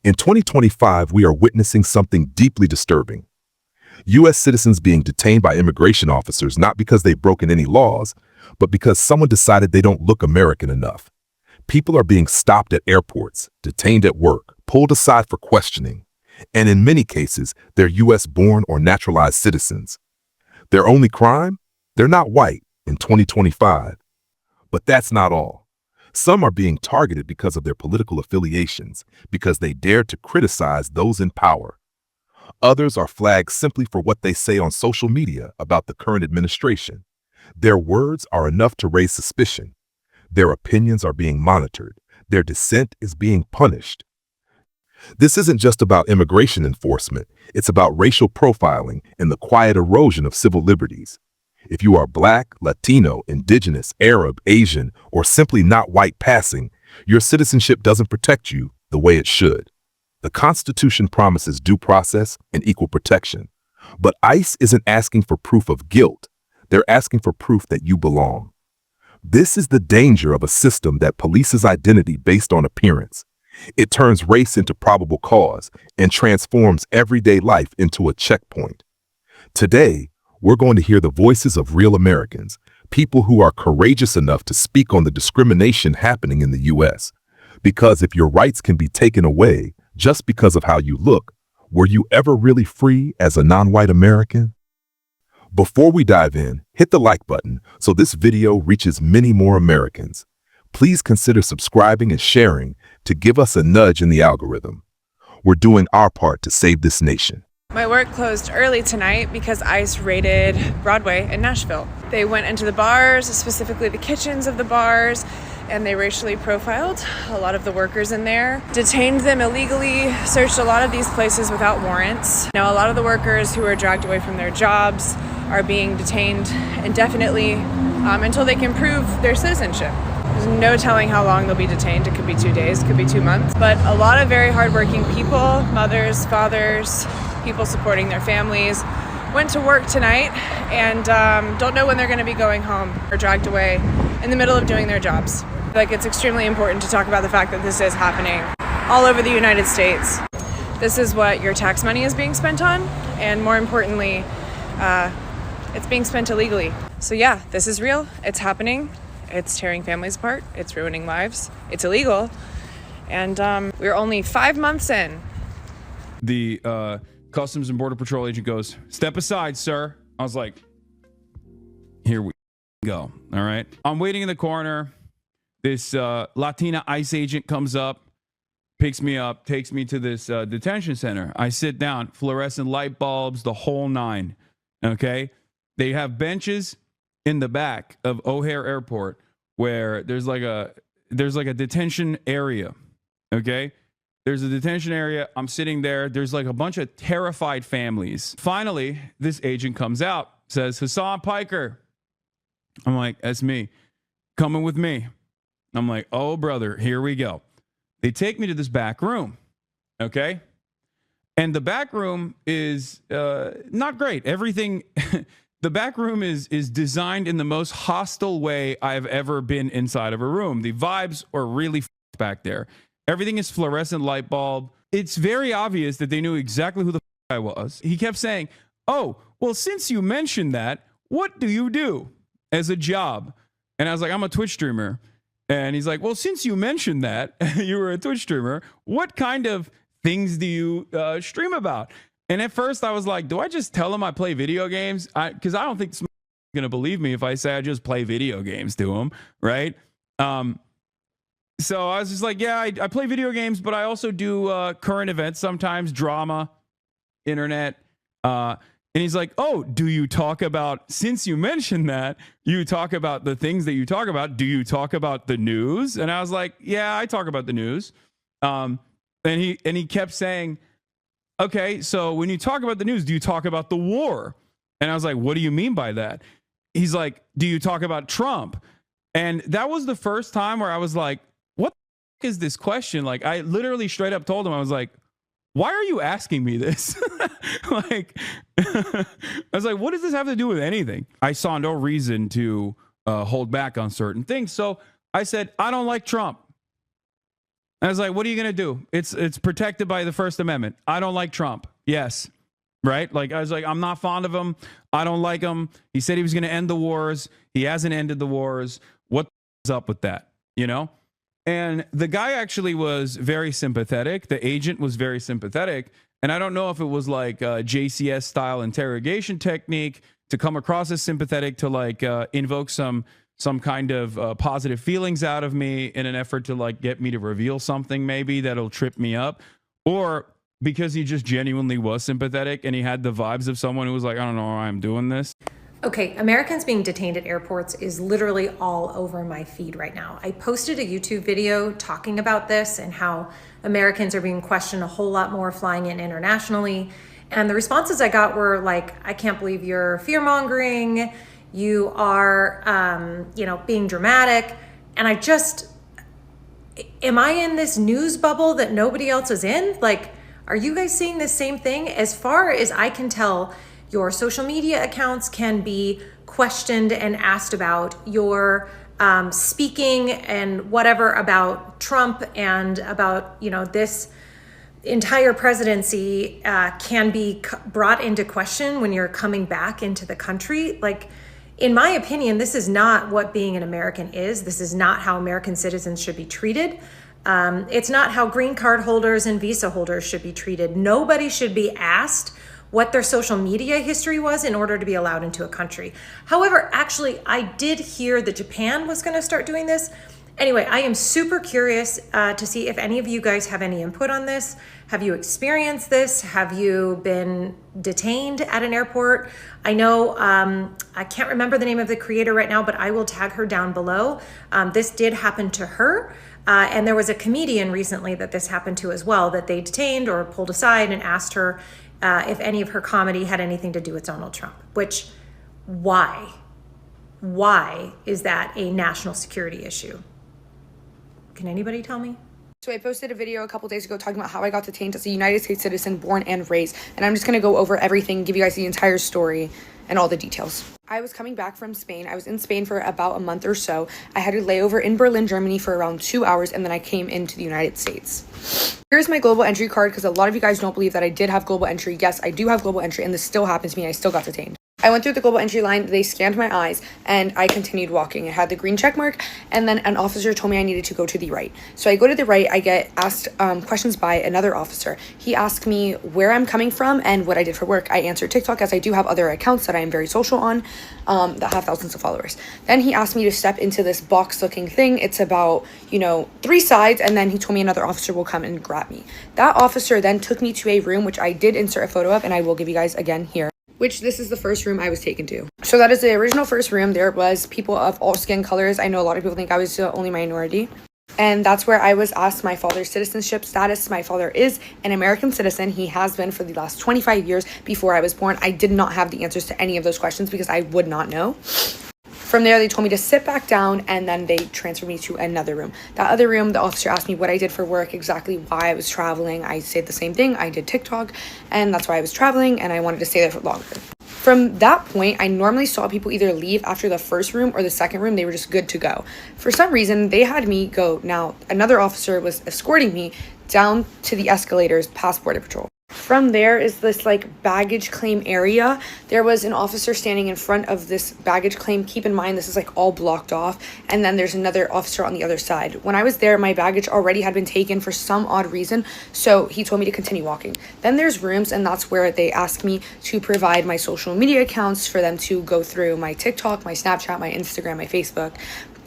In 2025, we are witnessing something deeply disturbing. U.S. citizens being detained by immigration officers not because they've broken any laws, but because someone decided they don't look American enough. People are being stopped at airports, detained at work, pulled aside for questioning, and in many cases, they're U.S.-born or naturalized citizens. Their only crime? They're not white in 2025. But that's not all. Some are being targeted because of their political affiliations, because they dared to criticize those in power. Others are flagged simply for what they say on social media about the current administration. Their words are enough to raise suspicion. Their opinions are being monitored. Their dissent is being punished. This isn't just about immigration enforcement. It's about racial profiling and the quiet erosion of civil liberties. If you are Black, Latino, Indigenous, Arab, Asian, or simply not white passing, your citizenship doesn't protect you the way it should. The Constitution promises due process and equal protection. But ICE isn't asking for proof of guilt. They're asking for proof that you belong. This is the danger of a system that polices identity based on appearance. It turns race into probable cause and transforms everyday life into a checkpoint. Today, we're going to hear the voices of real Americans, people who are courageous enough to speak on the discrimination happening in the U.S. Because if your rights can be taken away just because of how you look, were you ever really free as a non-white American? Before we dive in, hit the like button so this video reaches many more Americans. Please consider subscribing and sharing to give us a nudge in the algorithm. We're doing our part to save this nation. My work closed early tonight because ICE raided Broadway in Nashville. They went into the bars, specifically the kitchens of the bars, and they racially profiled a lot of the workers in there, detained them illegally, searched a lot of these places without warrants. Now, a lot of the workers who are dragged away from their jobs are being detained indefinitely until they can prove their citizenship. There's no telling how long they'll be detained. It could be 2 days, it could be 2 months. But a lot of very hardworking people, mothers, fathers, people supporting their families, went to work tonight and don't know when they're going to be going home or dragged away in the middle of doing their jobs. Like, it's extremely important to talk about the fact that this is happening all over the United States. This is what your tax money is being spent on, and more importantly, it's being spent illegally. So yeah, this is real. It's happening. It's tearing families apart. It's ruining lives. It's illegal. And we're only 5 months in. The Customs and Border Patrol agent goes, "Step aside, sir." I was like, here we go. All right. I'm waiting in the corner. This Latina ICE agent comes up, picks me up, takes me to this detention center. I sit down, fluorescent light bulbs, the whole nine. Okay. They have benches in the back of O'Hare Airport where there's like a detention area. Okay. There's a detention area. I'm sitting there. There's like a bunch of terrified families. Finally, this agent comes out, says, "Hasan Piker." I'm like, "That's me. Coming with me." I'm like, "Oh, brother, here we go." They take me to this back room. Okay. And the back room is not great. Everything, the back room is designed in the most hostile way I've ever been inside of a room. The vibes are really back there. Everything is fluorescent light bulb. It's very obvious that they knew exactly who the I was. He kept saying, "Oh, well, since you mentioned that, what do you do as a job?" And I was like, "I'm a Twitch streamer." And he's like, "Well, since you mentioned that you were a Twitch streamer, what kind of things do you stream about?" And at first I was like, do I just tell him I play video games? Because I don't think he's going to believe me if I say I just play video games to him, right? So I was just like, yeah, I play video games, but I also do current events sometimes, drama, internet. And he's like, "Oh, do you talk about, since you mentioned that, you talk about the things that you talk about, do you talk about the news?" And I was like, "Yeah, I talk about the news." And he kept saying, "Okay, so when you talk about the news, do you talk about the war?" And I was like, "What do you mean by that?" He's like, "Do you talk about Trump?" And that was the first time where I was like, what the f- is this question? Like, I literally straight up told him, I was like, "Why are you asking me this?" Like, I was like, what does this have to do with anything? I saw no reason to hold back on certain things. So I said, "I don't like Trump." I was like, what are you going to do? It's protected by the First Amendment. I don't like Trump. Yes. Right? Like, I was like, I'm not fond of him. I don't like him. He said he was going to end the wars. He hasn't ended the wars. What is up with that? You know? And the guy actually was very sympathetic. The agent was very sympathetic. And I don't know if it was like a JCS style interrogation technique to come across as sympathetic to like invoke some kind of positive feelings out of me in an effort to like get me to reveal something maybe that'll trip me up, or because he just genuinely was sympathetic and he had the vibes of someone who was like, I don't know why I'm doing this. Okay, Americans being detained at airports is literally all over my feed right now. I posted a YouTube video talking about this and how Americans are being questioned a whole lot more flying in internationally. And the responses I got were like, I can't believe you're fear-mongering. You are, being dramatic. And am I in this news bubble that nobody else is in? Like, are you guys seeing the same thing? As far as I can tell, your social media accounts can be questioned and asked about. Your speaking and whatever about Trump and about, this entire presidency can be brought into question when you're coming back into the country. Like, in my opinion, this is not what being an American is. This is not how American citizens should be treated. It's not how green card holders and visa holders should be treated. Nobody should be asked what their social media history was in order to be allowed into a country. However, actually, I did hear that Japan was going to start doing this. Anyway, I am super curious to see if any of you guys have any input on this. Have you experienced this? Have you been detained at an airport? I know, I can't remember the name of the creator right now, but I will tag her down below. This did happen to her. And there was a comedian recently that this happened to as well, that they detained or pulled aside and asked her if any of her comedy had anything to do with Donald Trump, which, why? Why is that a national security issue? Can anybody tell me? So I posted a video a couple days ago talking about how I got detained as a United States citizen born and raised. And I'm just going to go over everything, give you guys the entire story and all the details. I was coming back from Spain. I was in Spain for about a month or so. I had a layover in Berlin, Germany for around 2 hours, and then I came into the United States. Here's my global entry card, because a lot of you guys don't believe that I did have global entry. Yes, I do have global entry, and this still happens to me. I still got detained. I went through the global entry line, they scanned my eyes, and I continued walking. It had the green check mark, and then an officer told me I needed to go to the right. So I go to the right, I get asked questions by another officer. He asked me where I'm coming from and what I did for work. I answered TikTok, as I do have other accounts that I am very social on that have thousands of followers. Then he asked me to step into this box-looking thing. It's about, 3 sides, and then he told me another officer will come and grab me. That officer then took me to a room, which I did insert a photo of, and I will give you guys again here. Which this is the first room I was taken to. So that is the original first room. There was people of all skin colors. I know a lot of people think I was the only minority. And that's where I was asked my father's citizenship status. My father is an American citizen. He has been for the last 25 years before I was born. I did not have the answers to any of those questions because I would not know. From there, they told me to sit back down, and then they transferred me to another room. That other room, the officer asked me what I did for work, exactly why I was traveling. I said the same thing. I did TikTok, and that's why I was traveling, and I wanted to stay there for longer. From that point, I normally saw people either leave after the first room or the second room. They were just good to go. For some reason, they had me go. Now, another officer was escorting me down to the escalators past Border Patrol. From there is this baggage claim area. There was an officer standing in front of this baggage claim. Keep in mind, this is all blocked off. And then there's another officer on the other side. When I was there, my baggage already had been taken for some odd reason. So he told me to continue walking. Then there's rooms, and that's where they asked me to provide my social media accounts for them to go through my TikTok, my Snapchat, my Instagram, my Facebook.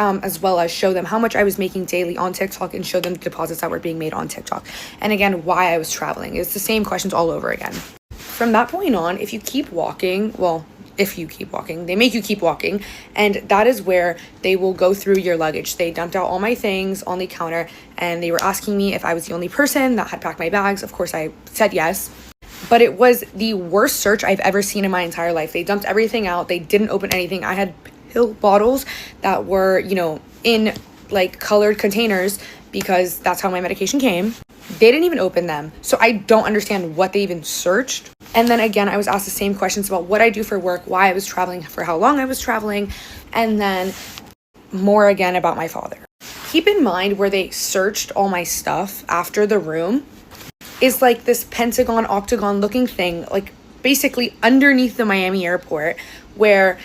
As well as show them how much I was making daily on TikTok and show them the deposits that were being made on TikTok. And again, why I was traveling. It's the same questions all over again. From that point on, if you keep walking, they make you keep walking, and that is where they will go through your luggage. They dumped out all my things on the counter, and they were asking me if I was the only person that had packed my bags. Of course, I said yes. But it was the worst search I've ever seen in my entire life. They dumped everything out. They didn't open anything. I had pill bottles that were, in colored containers because that's how my medication came. They didn't even open them. So I don't understand what they even searched. And then again, I was asked the same questions about what I do for work, why I was traveling, for how long I was traveling, and then more again about my father. Keep in mind where they searched all my stuff after the room is like this pentagon, octagon looking thing, like basically underneath the Miami airport, where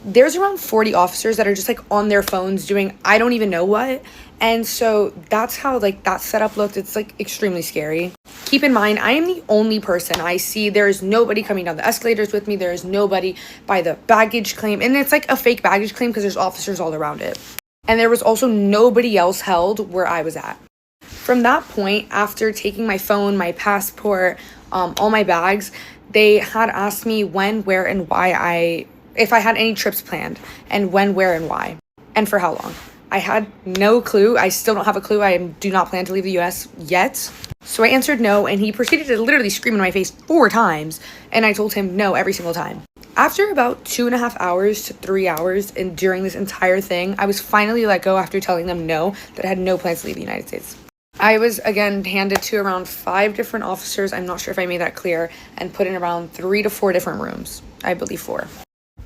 there's around 40 officers that are just like on their phones doing I don't even know what. And so that's how like that setup looked. It's like extremely scary. Keep in mind, I am the only person I see. There is nobody coming down the escalators with me. There is nobody by the baggage claim. And it's like a fake baggage claim because there's officers all around it. And there was also nobody else held where I was at. From that point, after taking my phone, my passport, all my bags, they had asked me when, where, and why if I had any trips planned, and when, where, and why, and for how long. I had no clue. I still don't have a clue. I do not plan to leave the US yet. So I answered no, and he proceeded to literally scream in my face 4 times, and I told him no every single time. After about 2.5 hours to 3 hours and during this entire thing, I was finally let go after telling them no, that I had no plans to leave the United States. I was again handed to around 5 different officers. I'm not sure if I made that clear, and put in around 3 to 4 different rooms. I believe 4.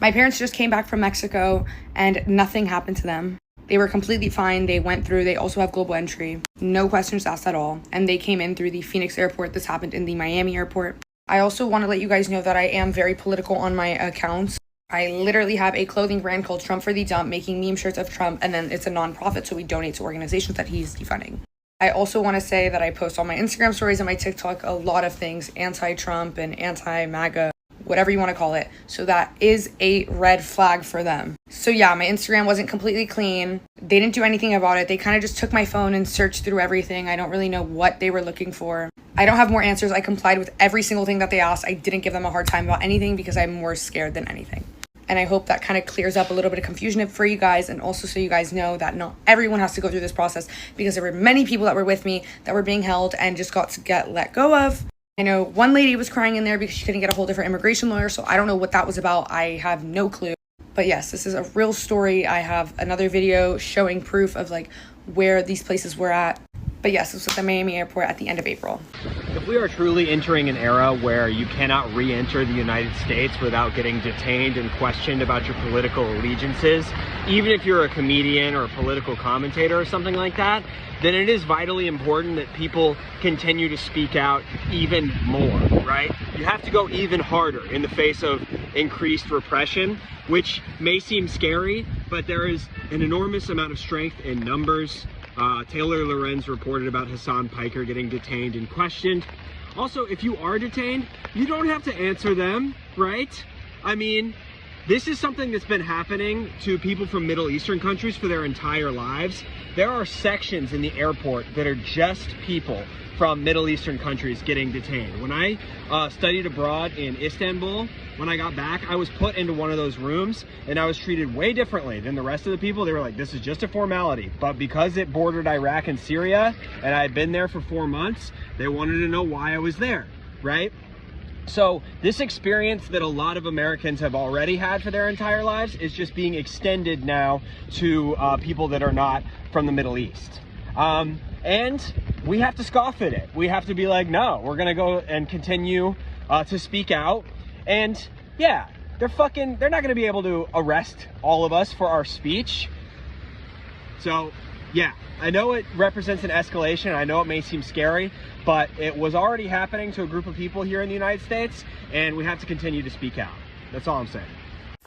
My parents just came back from Mexico and nothing happened to them. They were completely fine. They went through. They also have global entry. No questions asked at all. And they came in through the Phoenix airport. This happened in the Miami airport. I also want to let you guys know that I am very political on my accounts. I literally have a clothing brand called Trump for the Dump, making meme shirts of Trump, and then it's a nonprofit, so we donate to organizations that he's defunding. I also want to say that I post on my Instagram stories and my TikTok a lot of things anti-Trump and anti-MAGA, whatever you want to call it. So that is a red flag for them. So yeah, my Instagram wasn't completely clean. They didn't do anything about it. They kind of just took my phone and searched through everything. I don't really know what they were looking for. I don't have more answers. I complied with every single thing that they asked. I didn't give them a hard time about anything because I'm more scared than anything. And I hope that kind of clears up a little bit of confusion for you guys, and also so you guys know that not everyone has to go through this process, because there were many people that were with me that were being held and just got to get let go of. I know one lady was crying in there because she couldn't get a hold of her immigration lawyer, so I don't know what that was about. I have no clue. But yes, this is a real story. I have another video showing proof of like where these places were at. But yes, this was at the Miami airport at the end of April. If we are truly entering an era where you cannot re-enter the United States without getting detained and questioned about your political allegiances, even if you're a comedian or a political commentator or something like that, then it is vitally important that people continue to speak out even more, right? You have to go even harder in the face of increased repression, which may seem scary, but there is an enormous amount of strength in numbers. Taylor Lorenz reported about Hasan Piker getting detained and questioned. Also, if you are detained, you don't have to answer them, right? I mean, this is something that's been happening to people from Middle Eastern countries for their entire lives. There are sections in the airport that are just people from Middle Eastern countries getting detained. When I studied abroad in Istanbul, when I got back, I was put into one of those rooms and I was treated way differently than the rest of the people. They were like, this is just a formality. But because it bordered Iraq and Syria and I had been there for 4 months, they wanted to know why I was there, right? So this experience that a lot of Americans have already had for their entire lives is just being extended now to people that are not from the Middle East. And we have to scoff at it. We have to be like, no, we're gonna go and continue to speak out. And yeah, they're not gonna be able to arrest all of us for our speech. So yeah, I know it represents an escalation. I know it may seem scary, but it was already happening to a group of people here in the United States, and we have to continue to speak out. That's all I'm saying.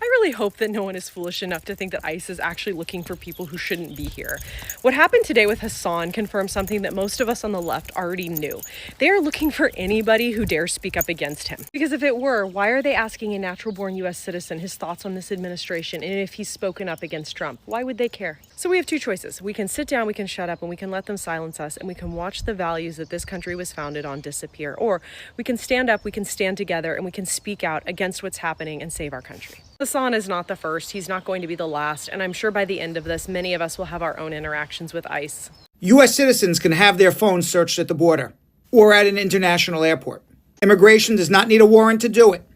I really hope that no one is foolish enough to think that ICE is actually looking for people who shouldn't be here. What happened today with Hasan confirms something that most of us on the left already knew. They are looking for anybody who dares speak up against him. Because if it were, why are they asking a natural-born U.S. citizen his thoughts on this administration and if he's spoken up against Trump? Why would they care? So we have 2 choices. We can sit down, we can shut up, and we can let them silence us, and we can watch the values that this country was founded on disappear. Or we can stand up, we can stand together, and we can speak out against what's happening and save our country. Hasan is not the first, he's not going to be the last, and I'm sure by the end of this, many of us will have our own interactions with ICE. U.S. citizens can have their phones searched at the border or at an international airport. Immigration does not need a warrant to do it.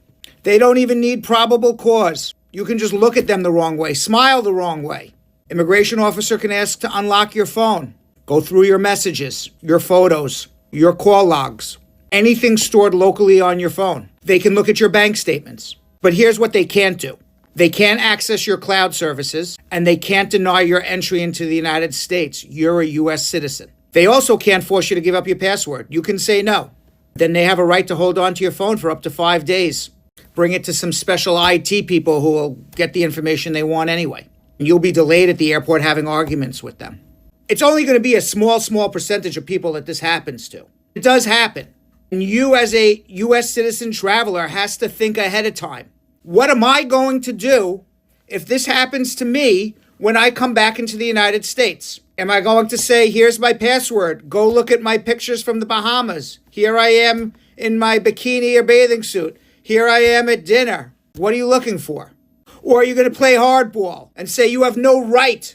They don't even need probable cause. You can just look at them the wrong way, smile the wrong way. Immigration officer can ask to unlock your phone, go through your messages, your photos, your call logs, anything stored locally on your phone. They can look at your bank statements. But here's what they can't do. They can't access your cloud services, and they can't deny your entry into the United States. You're a U.S. citizen. They also can't force you to give up your password. You can say no. Then they have a right to hold on to your phone for up to 5 days. Bring it to some special IT people who will get the information they want anyway. And you'll be delayed at the airport having arguments with them. It's only going to be a small percentage of people that this happens to. It does happen. And you as a U.S. citizen traveler has to think ahead of time. What am I going to do if this happens to me when I come back into the United States? Am I going to say, here's my password, go look at my pictures from the Bahamas. Here I am in my bikini or bathing suit. Here I am at dinner. What are you looking for? Or are you going to play hardball and say, you have no right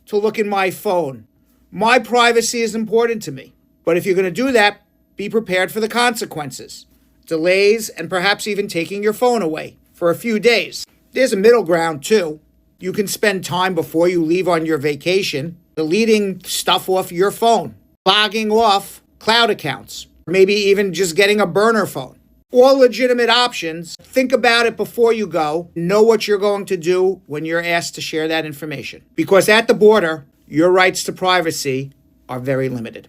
to look in my phone? My privacy is important to me. But if you're going to do that, be prepared for the consequences. Delays and perhaps even taking your phone away for a few days. There's a middle ground too. You can spend time before you leave on your vacation deleting stuff off your phone, logging off cloud accounts, maybe even just getting a burner phone. All legitimate options. Think about it before you go. Know what you're going to do when you're asked to share that information. Because at the border, your rights to privacy are very limited.